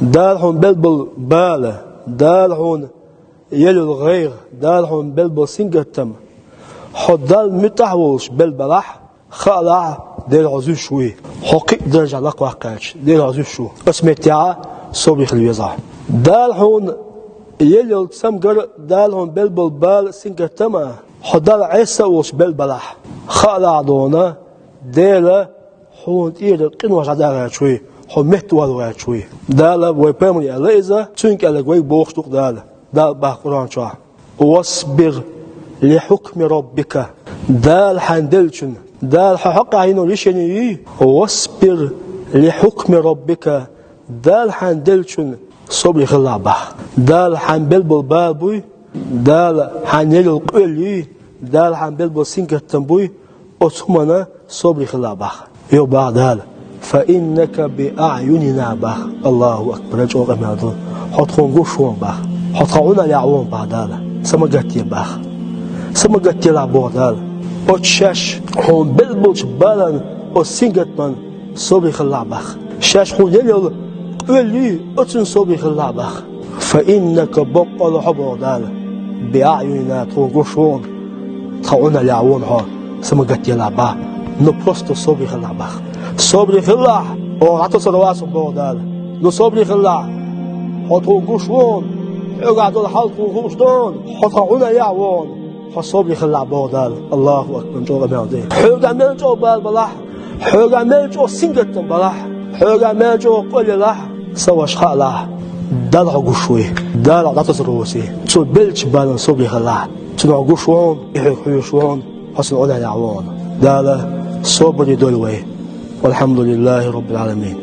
دال هون بلبل باله دال هون يلو الغير دال هون بلبل سنجتم حد دال متحوش بلبلح خلع دير عزو شوي حقيق درجة لق وقعش دير عزو شو اسمتها صبيخ الوزع دال هون يلو تسمجر دال هون بلبل بال سنجتم حد دال عيسى وش بلبلح خلع دونا دير هون إير قنوش عدالة شوي هو مهتوى شوي دال ويبرمني عليزا تونك على جوي بوخشتوك دال بقران شاه واصبر لحكم ربك دال حندلشن دال حق عينو ليشني واصبر لحكم ربك دال حندلشن صبر خلابه دال حنبلبل بابوي دال حنيل القلي دال حنبلبل سينكتنبوي أتمنى صبر خلابه يوبا دال فإنك بأعيننا بخ الله أكبر جوغ مادون حطون قشون بخ حطعونا لعوون بعدالا سمجتي بخ سمجتي لعبودال أتشاش هون بلبوش بالان أسينجتمن صبري خلع بخ شاش هون يليل قولي أتن صبري خلع بخ فإنك بقى لحبودال بأعيننا طون قشون حطعونا لعوون ها سمجتي لعبا نبرست صبري خلع بخ صبري خلع او حتى صلوات بودال نو صبري خلع حطو قشون يقعد الحلق وغشتون حطعونا يعوون فصبري خلع بودال الله اكبر جوغ مالدي حوغا ملجو بالبلح حوغا ملجو سنجتن بلح حوغا ملجو قليلح سواش خلع دالع قشوي دالع داتس روسي تو بلش بالن صبري خلع تنو قشون يحيشون حسن عنا يعوون دالة صبري دولوي والحمد لله رب العالمين.